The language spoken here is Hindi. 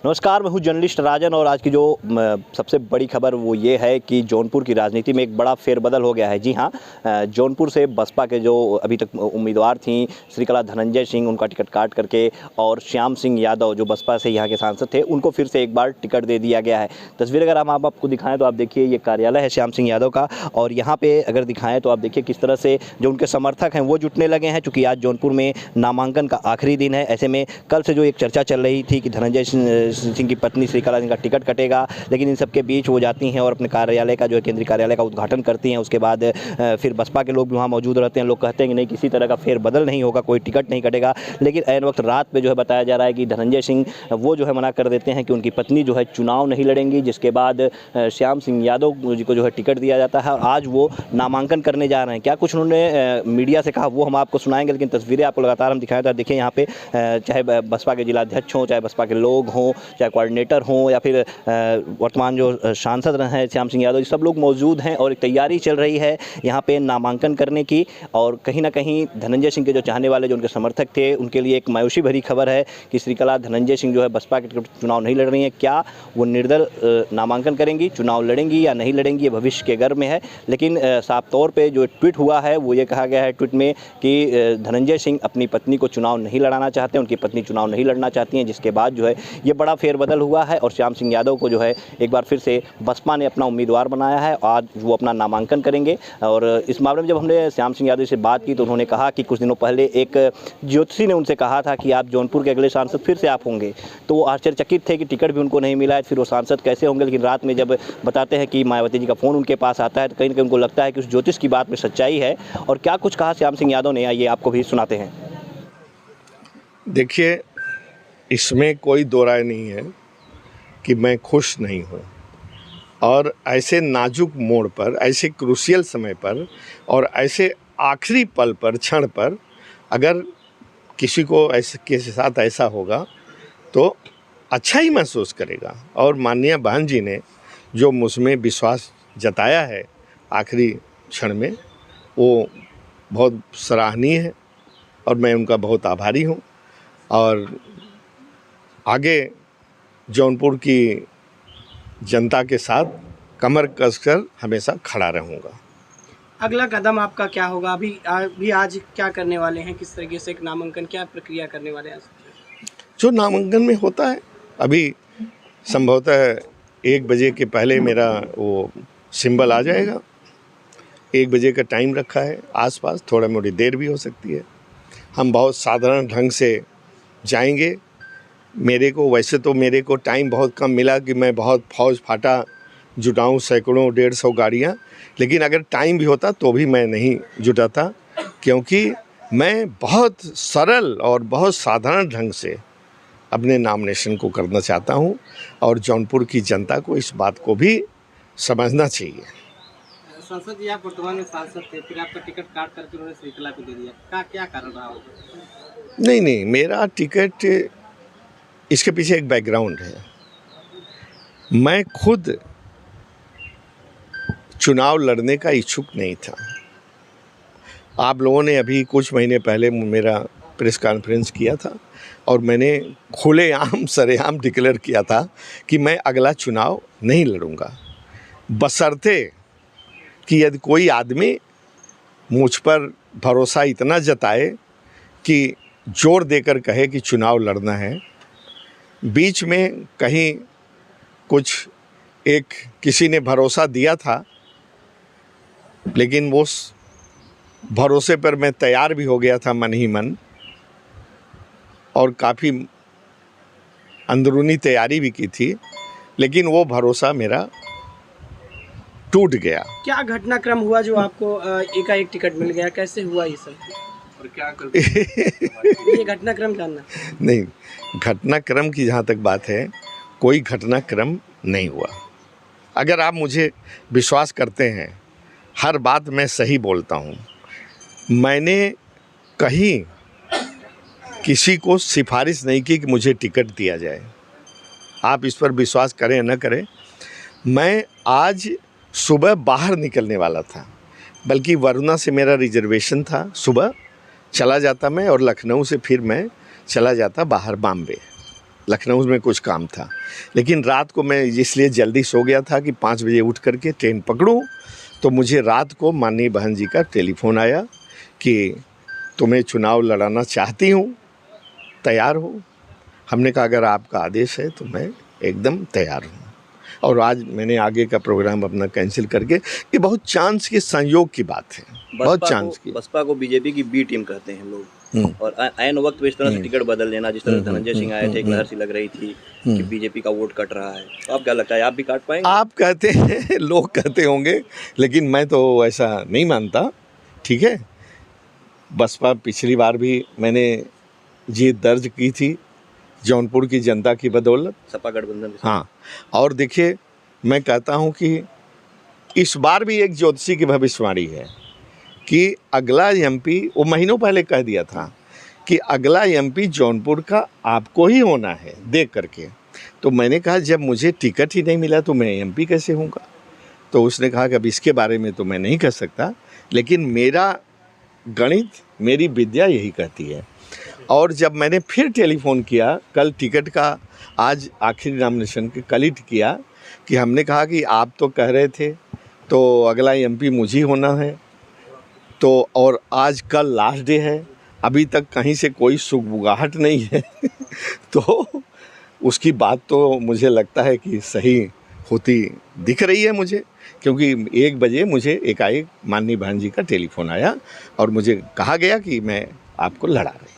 नमस्कार, मैं हूं जर्नलिस्ट राजन और आज की जो सबसे बड़ी खबर वो ये है कि जौनपुर की राजनीति में एक बड़ा फेरबदल हो गया है। जी हां, जौनपुर से बसपा के जो अभी तक उम्मीदवार थीं श्रीकला धनंजय सिंह, उनका टिकट काट करके, और श्याम सिंह यादव जो बसपा से यहाँ के सांसद थे, उनको फिर से एक बार टिकट दे दिया गया है। तस्वीर अगर हम आपको दिखाएं तो आप देखिए, ये कार्यालय है श्याम सिंह यादव का, और यहाँ पे अगर दिखाएं तो आप देखिए किस तरह से जो उनके समर्थक हैं वो जुटने लगे हैं। चूँकि आज जौनपुर में नामांकन का आखिरी दिन है, ऐसे में कल से जो एक चर्चा चल रही थी कि धनंजय सिंह की पत्नी श्रीकला सिंह का टिकट कटेगा, लेकिन इन सब के बीच वो जाती हैं और अपने कार्यालय का जो है केंद्रीय कार्यालय का उद्घाटन करती हैं। उसके बाद फिर बसपा के लोग भी वहाँ मौजूद रहते हैं। लोग कहते हैं कि नहीं, किसी तरह का फेरबदल नहीं होगा, कोई टिकट नहीं कटेगा, लेकिन ऐन वक्त रात पे जो है बताया जा रहा है कि धनंजय सिंह वो जो है मना कर देते हैं कि उनकी पत्नी जो है चुनाव नहीं लड़ेंगी, जिसके बाद श्याम सिंह यादव जी को जो है टिकट दिया जाता है और आज वो नामांकन करने जा रहे हैं। क्या कुछ उन्होंने मीडिया से कहा वो हम आपको सुनाएंगे, लेकिन तस्वीरें आपको लगातार हम दिखाएं तो देखिए यहाँ पे चाहे बसपा के जिलाध्यक्ष हों, चाहे बसपा के लोग हों, चाहे कोऑर्डिनेटर हों, या फिर वर्तमान जो सांसद रहे हैं श्याम सिंह यादव, सब लोग मौजूद हैं और एक तैयारी चल रही है यहाँ पे नामांकन करने की। और कहीं ना कहीं धनंजय सिंह के जो चाहने वाले, जो उनके समर्थक थे, उनके लिए एक मायूसी भरी खबर है कि श्रीकला धनंजय सिंह जो है बसपा के चुनाव नहीं लड़ रही हैं। क्या वो निर्दल नामांकन करेंगी, चुनाव लड़ेंगी या नहीं लड़ेंगी, ये भविष्य के गर्भ में है। लेकिन साफ तौर पर जो ट्वीट हुआ है वो ये कहा गया है ट्वीट में कि धनंजय सिंह अपनी पत्नी को चुनाव नहीं लड़ाना चाहते, उनकी पत्नी चुनाव नहीं लड़ना चाहती हैं, जिसके बाद जो है ये बड़ा फेरबदल हुआ है और श्याम सिंह यादव को जो है एक बार फिर से बसपा ने अपना उम्मीदवार बनाया है। आज वो अपना नामांकन करेंगे। और इस मामले में जब हमने श्याम सिंह यादव से बात की तो उन्होंने कहा कि कुछ दिनों पहले एक ज्योतिषी ने उनसे कहा था कि आप जौनपुर के अगले सांसद फिर से आप होंगे, तो वो आश्चर्यचकित थे कि टिकट भी उनको नहीं मिला है, फिर वो सांसद कैसे होंगे। लेकिन रात में जब बताते हैं कि मायावती जी का फ़ोन उनके पास आता है तो कहीं ना कहीं उनको लगता है कि उस ज्योतिष की बात में सच्चाई है। और क्या कुछ कहा श्याम सिंह यादव ने, आइए आपको भी सुनाते हैं। देखिए, इसमें कोई दो राय नहीं है कि मैं खुश नहीं हूँ, और ऐसे नाजुक मोड़ पर, ऐसे क्रूशियल समय पर और ऐसे आखिरी पल पर, क्षण पर अगर किसी को ऐसे के साथ ऐसा होगा तो अच्छा ही महसूस करेगा। और माननीय बहन जी ने जो मुझमें विश्वास जताया है आखिरी क्षण में, वो बहुत सराहनीय है और मैं उनका बहुत आभारी हूँ। और आगे जौनपुर की जनता के साथ कमर कसकर हमेशा खड़ा रहूँगा। अगला कदम आपका क्या होगा? अभी आज क्या करने वाले हैं? किस तरीके से एक नामांकन, क्या प्रक्रिया करने वाले हैं? जो नामांकन में होता है, अभी संभवतः 1 बजे के पहले मेरा वो सिंबल आ जाएगा। 1 बजे का टाइम रखा है, आसपास थोड़ा मोड़ी देर भी हो सकती है। हम बहुत साधारण ढंग से जाएंगे। वैसे तो मेरे को टाइम बहुत कम मिला कि मैं बहुत फौज फाटा जुटाऊं, सैकड़ों 150 गाड़ियाँ, लेकिन अगर टाइम भी होता तो भी मैं नहीं जुटाता, क्योंकि मैं बहुत सरल और बहुत साधारण ढंग से अपने नॉमिनेशन को करना चाहता हूं, और जौनपुर की जनता को इस बात को भी समझना चाहिए। सांसद जी, आप वर्तमान में सांसद थे, फिर आपका टिकट काट करके उन्होंने श्रीकला को दे दिया, क्या कारण रहा होगा? नहीं, मेरा टिकट, इसके पीछे एक बैकग्राउंड है। मैं खुद चुनाव लड़ने का इच्छुक नहीं था। आप लोगों ने अभी कुछ महीने पहले मेरा प्रेस कॉन्फ्रेंस किया था और मैंने खुलेआम सरेआम डिक्लेयर किया था कि मैं अगला चुनाव नहीं लड़ूंगा, बशर्ते कि यदि कोई आदमी मुझ पर भरोसा इतना जताए कि जोर देकर कहे कि चुनाव लड़ना है। बीच में कहीं कुछ किसी ने भरोसा दिया था, लेकिन वो भरोसे पर मैं तैयार भी हो गया था मन ही मन, और काफ़ी अंदरूनी तैयारी भी की थी, लेकिन वो भरोसा मेरा टूट गया। क्या घटनाक्रम हुआ जो आपको एकाएक टिकट मिल गया? कैसे हुआ ये सब, और क्या करते ये घटनाक्रम जानना? नहीं, घटनाक्रम की जहाँ तक बात है, कोई घटनाक्रम नहीं हुआ। अगर आप मुझे विश्वास करते हैं, हर बात मैं सही बोलता हूँ। मैंने कहीं किसी को सिफारिश नहीं की कि मुझे टिकट दिया जाए। आप इस पर विश्वास करें न करें, मैं आज सुबह बाहर निकलने वाला था, बल्कि वरुणा से मेरा रिजर्वेशन था, सुबह चला जाता मैं और लखनऊ से फिर मैं चला जाता बाहर बॉम्बे। लखनऊ में कुछ काम था, लेकिन रात को मैं इसलिए जल्दी सो गया था कि 5 बजे उठ करके ट्रेन पकड़ूं। तो मुझे रात को माननीय बहन जी का टेलीफोन आया कि तुम्हें चुनाव लड़ाना चाहती हूँ, तैयार हो। हमने कहा अगर आपका आदेश है तो मैं एकदम तैयार हूँ। और आज मैंने आगे का प्रोग्राम अपना कैंसिल करके, ये बहुत चांस के संयोग की बात है, बहुत चांस की। बसपा को बीजेपी की बी टीम कहते हैं लोग, और ऐन वक्त पे इस तरह से टिकट बदल देना, जिस तरह से धनंजय सिंह आए थे, एक लहर सी लग रही थी कि बीजेपी का वोट कट रहा है। तो आप क्या लगता है, आप भी काट पाएंगे? आप कहते हैं, लोग कहते होंगे, लेकिन मैं तो ऐसा नहीं मानता। ठीक है, बसपा पिछली बार भी मैंने जीत दर्ज की थी जौनपुर की जनता की बदौलत, सपा गठबंधन। हाँ, और देखिए मैं कहता हूँ कि इस बार भी एक ज्योतिषी की भविष्यवाणी है कि अगला एमपी, वो महीनों पहले कह दिया था कि अगला एमपी जौनपुर का आपको ही होना है देख करके। तो मैंने कहा जब मुझे टिकट ही नहीं मिला तो मैं एमपी कैसे होऊंगा? तो उसने कहा कि अब इसके बारे में तो मैं नहीं कह सकता, लेकिन मेरा गणित, मेरी विद्या यही कहती है। और जब मैंने फिर टेलीफोन किया कल टिकट का, आज आखिरी नॉमिनेशन के कल ही किया, कि हमने कहा कि आप तो कह रहे थे तो अगला एमपी मुझे होना है, तो और आज कल लास्ट डे है, अभी तक कहीं से कोई सुगबुगाहट नहीं है तो उसकी बात तो मुझे लगता है कि सही होती दिख रही है मुझे, क्योंकि 1 बजे मुझे एकाएक माननीय बहन जी का टेलीफोन आया और मुझे कहा गया कि मैं आपको लड़ा रही हूँ।